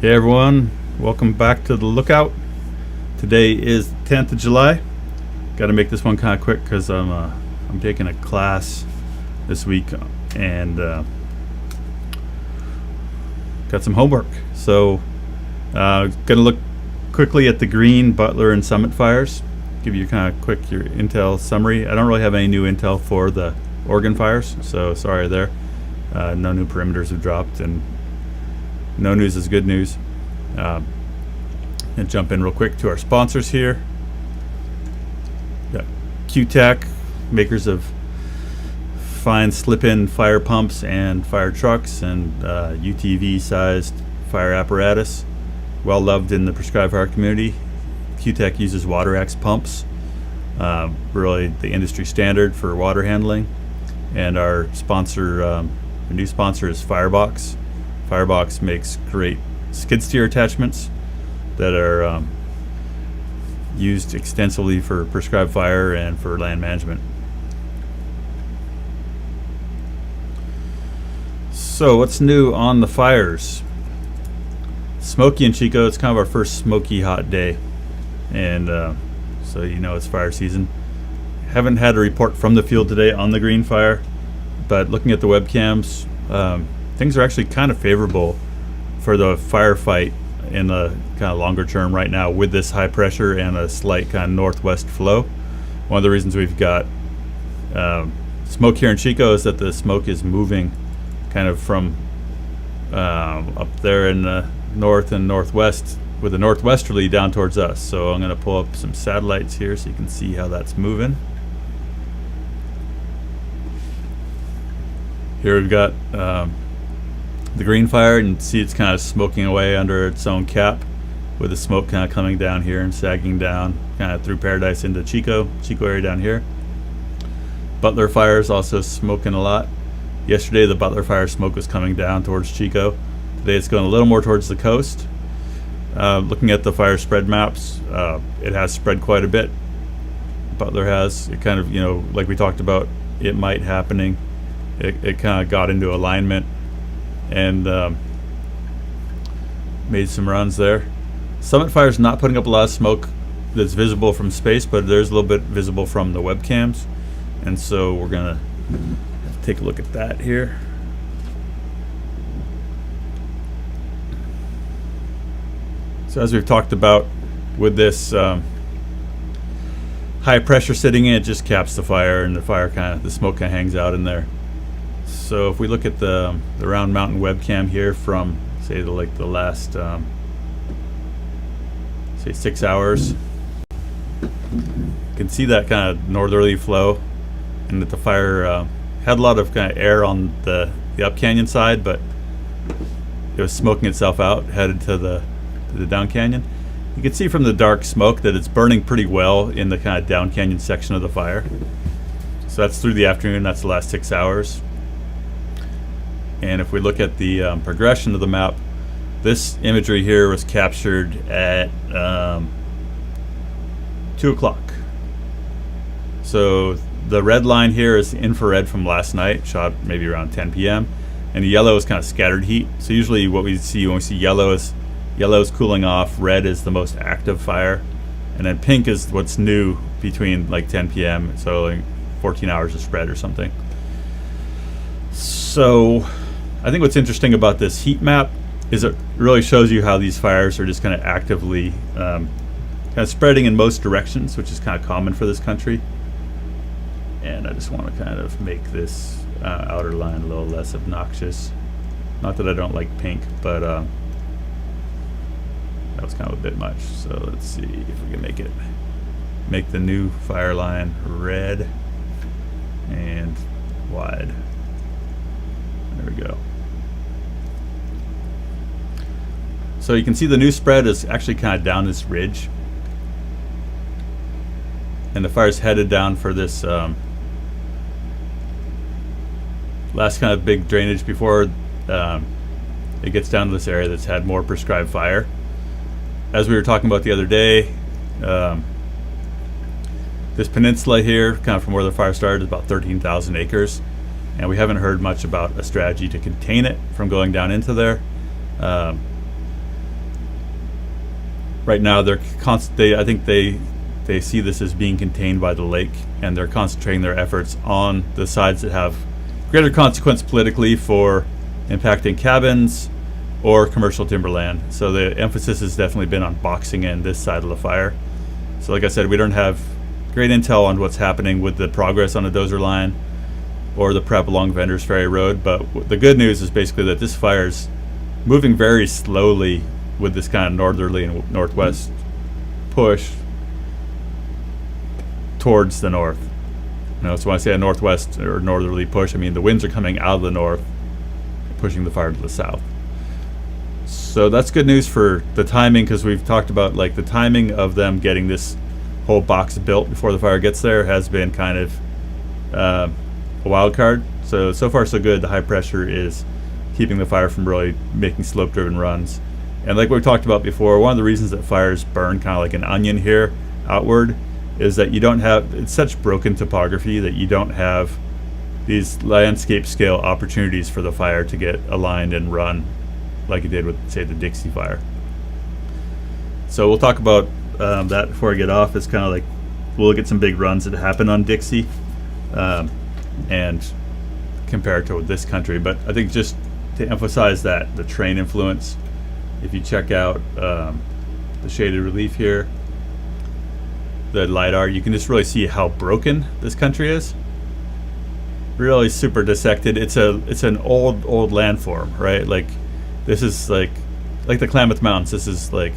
Hey everyone, welcome back to the Lookout. Today is the 10th of July. Got to make this one kind of quick because I'm taking a class this week and got some homework. So gonna look quickly at the Green, Butler, and Summit fires. Give you kind of quick your intel summary. I don't really have any new intel for the Oregon fires, so sorry there. No new perimeters have dropped, and no news is good news. And jump in real quick to our sponsors here. Got QTAC, makers of fine slip-in fire pumps and fire trucks and UTV-sized fire apparatus. Well loved in the prescribed fire community. QTAC uses WaterX pumps, really the industry standard for water handling. And our sponsor, our new sponsor is Firebox. Firebox makes great skid steer attachments that are used extensively for prescribed fire and for land management. So what's new on the fires? Smoky and Chico, it's kind of our first smoky hot day, and so you know it's fire season. Haven't had a report from the field today on the Green fire, but looking at the webcams, things are actually kind of favorable for the firefight in the kind of longer term right now with this high pressure and a slight kind of northwest flow. One of the reasons we've got smoke here in Chico is that the smoke is moving kind of from up there in the north and northwest with a northwesterly down towards us. So I'm going to pull up some satellites here so you can see how that's moving. Here we've got the Green fire, and you see it's kind of smoking away under its own cap, with the smoke kind of coming down here and sagging down kind of through Paradise into Chico area down here. Butler fire is also smoking a lot. Yesterday the Butler fire smoke was coming down towards Chico. Today it's going a little more towards the coast. Looking at the fire spread maps, it has spread quite a bit. Butler has. It kind of, you know, like we talked about, it might happening. It kind of got into alignment and made some runs there. Summit Fire's not putting up a lot of smoke that's visible from space, but there's a little bit visible from the webcams, and so we're gonna take a look at that here. So as we've talked about with this high pressure sitting in, it just caps the fire, and the smoke kind of hangs out in there. So if we look at the Round Mountain webcam here from say the last say 6 hours, you can see that kind of northerly flow, and that the fire had a lot of kind of air on the up canyon side, but it was smoking itself out headed to the down canyon. You can see from the dark smoke that it's burning pretty well in the kind of down canyon section of the fire. So that's through the afternoon. That's the last 6 hours. And if we look at the progression of the map, this imagery here was captured at 2 o'clock. So the red line here is infrared from last night, shot maybe around 10 p.m. And the yellow is kind of scattered heat. So usually what we see when we see yellow is cooling off, red is the most active fire, and then pink is what's new between like 10 p.m. So like 14 hours of spread or something. So I think what's interesting about this heat map is it really shows you how these fires are just kind of actively kind of spreading in most directions, which is kind of common for this country. And I just want to kind of make this outer line a little less obnoxious. Not that I don't like pink, but that was kind of a bit much. So let's see if we can make the new fire line red and wide. There we go. So you can see the new spread is actually kind of down this ridge, and the fire's headed down for this last kind of big drainage before it gets down to this area that's had more prescribed fire. As we were talking about the other day, this peninsula here, kind of from where the fire started, is about 13,000 acres. and we haven't heard much about a strategy to contain it from going down into there. right now I think they see this as being contained by the lake, and they're concentrating their efforts on the sides that have greater consequence politically for impacting cabins or commercial timberland. So the emphasis has definitely been on boxing in this side of the fire. So like I said, we don't have great intel on what's happening with the progress on the dozer line or the prep along Vendors Ferry Road, but the good news is basically that this fire's moving very slowly with this kind of northerly and northwest push towards the north. So when I say a northwest or northerly push, I mean the winds are coming out of the north, pushing the fire to the south. So that's good news for the timing, because we've talked about like the timing of them getting this whole box built before the fire gets there has been kind of a wild card. So far so good. The high pressure is keeping the fire from really making slope-driven runs. And like we talked about before, one of the reasons that fires burn kind of like an onion here outward is that you don't have, it's such broken topography that you don't have these landscape scale opportunities for the fire to get aligned and run like it did with, say, the Dixie fire. So we'll talk about that before I get off. It's kind of like we'll look at some big runs that happened on Dixie and compare it to this country. But I think just to emphasize that, the terrain influence, if you check out the shaded relief here, the LiDAR, you can just really see how broken this country is. Really super dissected. It's an old landform, right? Like this is like the Klamath Mountains. This is like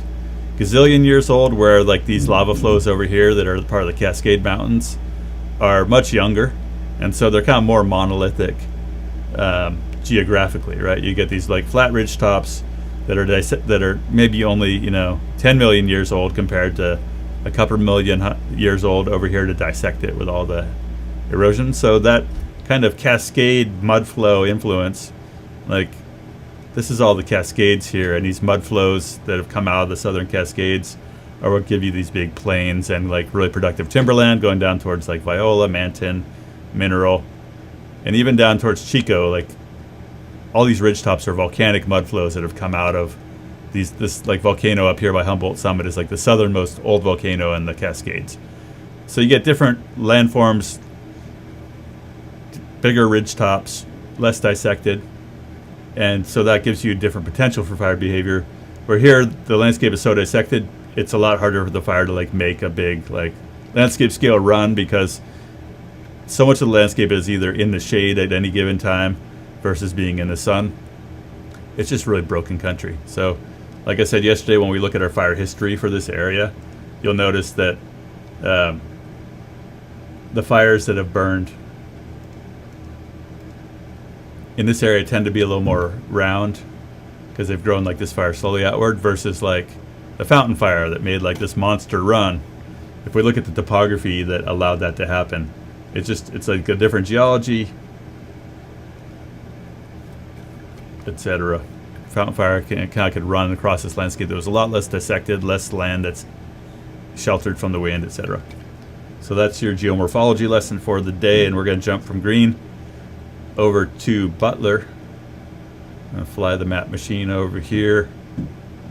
gazillion years old, where like these lava flows over here that are part of the Cascade Mountains are much younger, and so they're kind of more monolithic geographically, right? You get these like flat ridge tops that are maybe only 10 million years old compared to a couple million years old over here to dissect it with all the erosion. So that kind of cascade mud flow influence, like this is all the Cascades here, and these mud flows that have come out of the southern Cascades are what give you these big plains and like really productive timberland going down towards like Viola, Manton, Mineral, and even down towards Chico. Like all these ridge tops are volcanic mud flows that have come out of this like volcano up here by Humboldt Summit is like the southernmost old volcano in the Cascades. So you get different landforms, bigger ridge tops, less dissected, and so that gives you different potential for fire behavior. Where here the landscape is so dissected, it's a lot harder for the fire to like make a big like landscape scale run, because so much of the landscape is either in the shade at any given time versus being in the sun. It's just really broken country. So like I said yesterday, when we look at our fire history for this area, you'll notice that the fires that have burned in this area tend to be a little more round because they've grown like this fire slowly outward, versus like the Fountain Fire that made like this monster run. If we look at the topography that allowed that to happen, it's like a different geology, etc. Fountain Fire could run across this landscape that was a lot less dissected, less land that's sheltered from the wind, etc. So that's your geomorphology lesson for the day, and we're going to jump from Green over to Butler. I'm going to fly the map machine over here,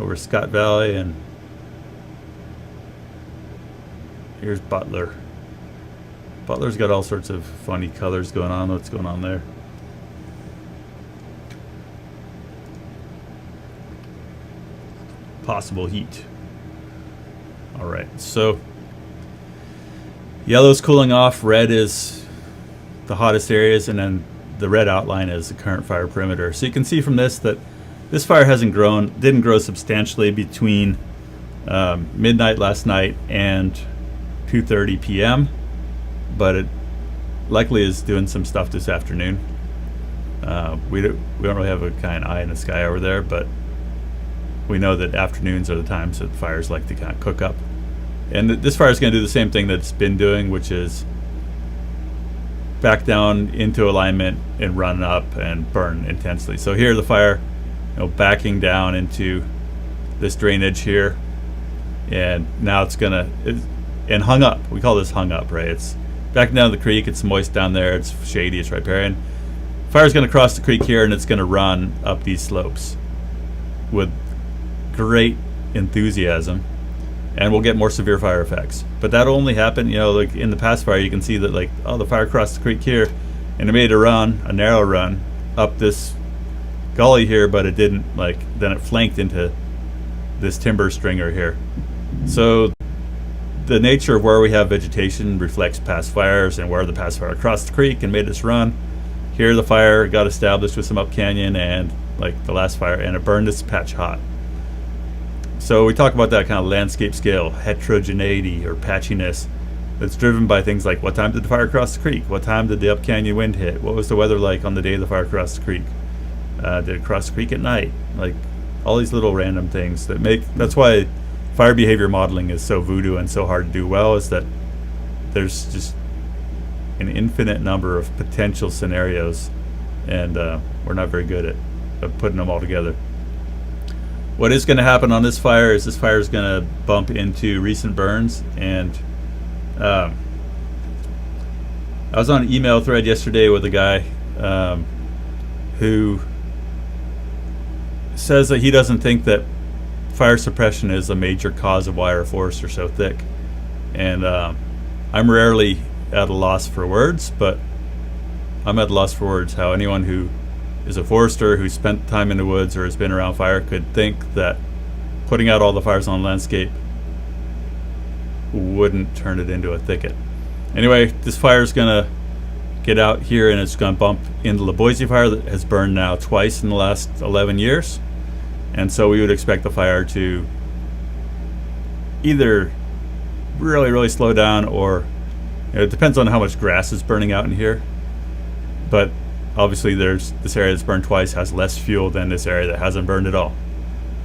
over Scott Valley, and here's Butler. Butler's got all sorts of funny colors going on. What's going on there? Possible heat. All right, so yellow's cooling off, red is the hottest areas, and then the red outline is the current fire perimeter. So you can see from this that this fire didn't grow substantially between midnight last night and 2:30 p.m., but it likely is doing some stuff this afternoon. We don't really have a kind of eye in the sky over there, but we know that afternoons are the times that fires like to kind of cook up. And this fire is going to do the same thing that it's been doing, which is back down into alignment and run up and burn intensely. So here the fire, backing down into this drainage here, and now it's and hung up. We call this hung up, right? It's backing down the creek. It's moist down there. It's shady. It's riparian. Fire's going to cross the creek here, and it's going to run up these slopes with great enthusiasm. and we'll get more severe fire effects. But that'll only happen, like in the past fire, you can see that like, oh, the fire crossed the creek here, and it made a narrow run up this gully here, but it didn't, then it flanked into this timber stringer here. So the nature of where we have vegetation reflects past fires, and where the past fire crossed the creek and made this run. Here the fire got established with some up canyon, and like the last fire, and it burned this patch hot. So we talk about that kind of landscape scale, heterogeneity or patchiness, that's driven by things like what time did the fire cross the creek? What time did the up canyon wind hit? What was the weather like on the day the fire crossed the creek? Did it cross the creek at night? Like all these little random things that's why fire behavior modeling is so voodoo and so hard to do well, is that there's just an infinite number of potential scenarios, and we're not very good at putting them all together. What is going to happen on this fire is going to bump into recent burns, and I was on an email thread yesterday with a guy who says that he doesn't think that fire suppression is a major cause of why our forests are so thick. And I'm rarely at a loss for words, but I'm at a loss for words how anyone who is a forester who spent time in the woods or has been around fire could think that putting out all the fires on the landscape wouldn't turn it into a thicket. Anyway, this fire is going to get out here, and it's going to bump into the Boise fire that has burned now twice in the last 11 years. And so we would expect the fire to either really, really slow down, or it depends on how much grass is burning out in here. But obviously there's this area that's burned twice has less fuel than this area that hasn't burned at all.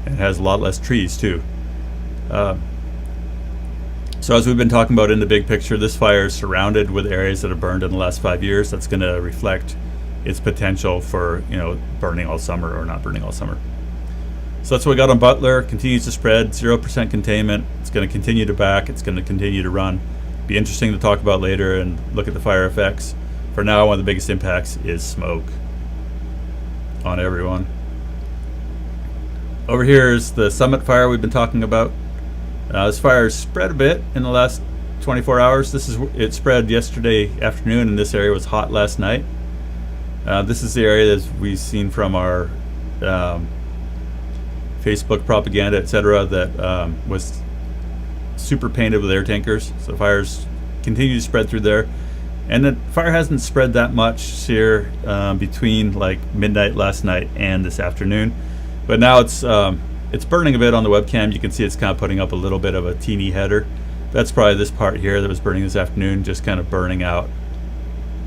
And it has a lot less trees too. So as we've been talking about in the big picture, this fire is surrounded with areas that have burned in the last 5 years. That's going to reflect its potential for, burning all summer or not burning all summer. So that's what we got on Butler. Continues to spread, 0% containment. It's going to continue to back. It's going to continue to run. Be interesting to talk about later and look at the fire effects. For now, one of the biggest impacts is smoke on everyone. Over here is the Summit fire we've been talking about. This fire spread a bit in the last 24 hours. It spread yesterday afternoon, and this area was hot last night. This is the area that we've seen from our Facebook propaganda, etc., that was super painted with air tankers. So fires continue to spread through there, and the fire hasn't spread that much here between like midnight last night and this afternoon. But now it's burning a bit on the webcam. You can see it's kind of putting up a little bit of a teeny header. That's probably this part here that was burning this afternoon, just kind of burning out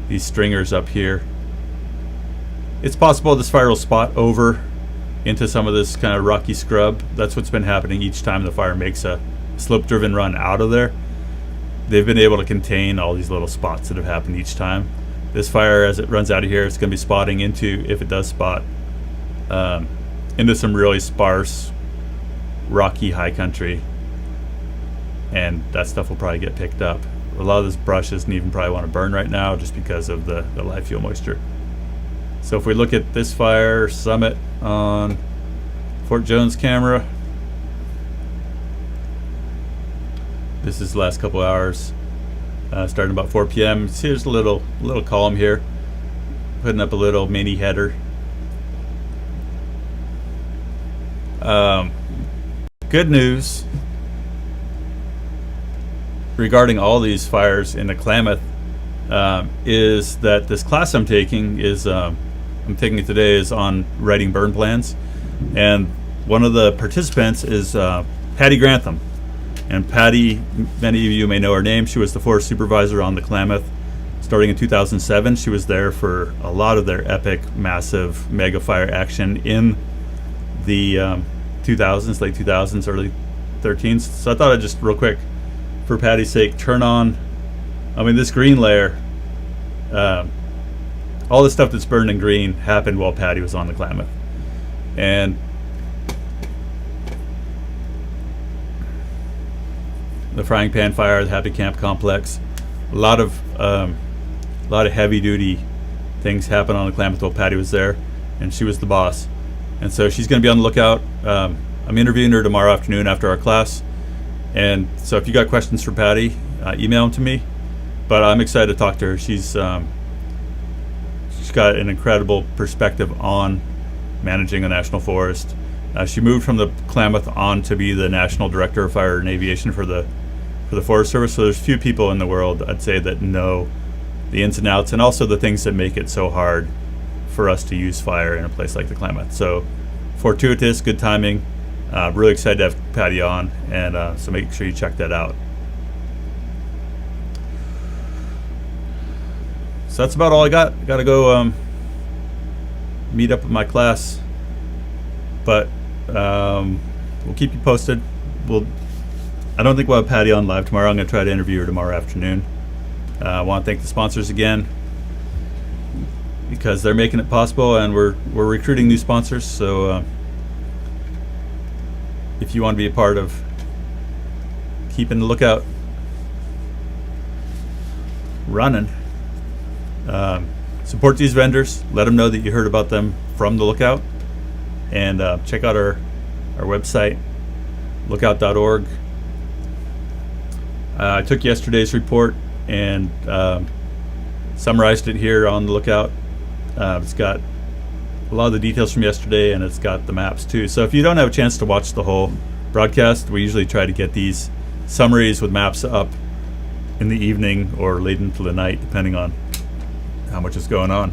these stringers up here. It's possible this fire will spot over into some of this kind of rocky scrub. That's what's been happening each time the fire makes a slope-driven run out of there. They've been able to contain all these little spots that have happened each time. This fire, as it runs out of here, it's going to be spotting into, if it does spot, into some really sparse, rocky high country, and that stuff will probably get picked up. A lot of this brush doesn't even probably want to burn right now just because of the live fuel moisture. So if we look at this fire, Summit on Fort Jones camera, this is the last couple hours, starting about 4 p.m. So here's a little column here, putting up a little mini header. Good news regarding all these fires in the Klamath is that this class I'm taking is I'm taking it today is on writing burn plans, and one of the participants is Patty Grantham. And Patty, many of you may know her name. She was the forest supervisor on the Klamath starting in 2007. She was there for a lot of their epic, massive mega fire action in the 2000s, late 2000s, early 13s. So I thought I'd just real quick, for Patty's sake, turn on, this green layer. All the stuff that's burned in green happened while Patty was on the Klamath. And the Frying Pan Fire, the Happy Camp Complex, a lot of heavy duty things happened on the Klamath while Patty was there, and she was the boss. And so she's going to be on the lookout. I'm interviewing her tomorrow afternoon after our class, And so if you got questions for Patty, email them to me. But I'm excited to talk to her. She's got an incredible perspective on managing a national forest. She moved from the Klamath on to be the National Director of Fire and Aviation for the Forest Service. So there's few people in the world, I'd say, that know the ins and outs and also the things that make it so hard for us to use fire in a place like the Klamath. So fortuitous, good timing. Really excited to have Patty on, and so make sure you check that out. So that's about all I got. Got to go meet up with my class, but we'll keep you posted. I don't think we'll have Patty on live tomorrow. I'm going to try to interview her tomorrow afternoon. I want to thank the sponsors again because they're making it possible, and we're recruiting new sponsors. So if you want to be a part of keeping the lookout running, support these vendors. Let them know that you heard about them from the Lookout, and check out our website, lookout.org. I took yesterday's report and summarized it here on the Lookout. It's got a lot of the details from yesterday, and it's got the maps too. So if you don't have a chance to watch the whole broadcast, we usually try to get these summaries with maps up in the evening or late into the night, depending on how much is going on.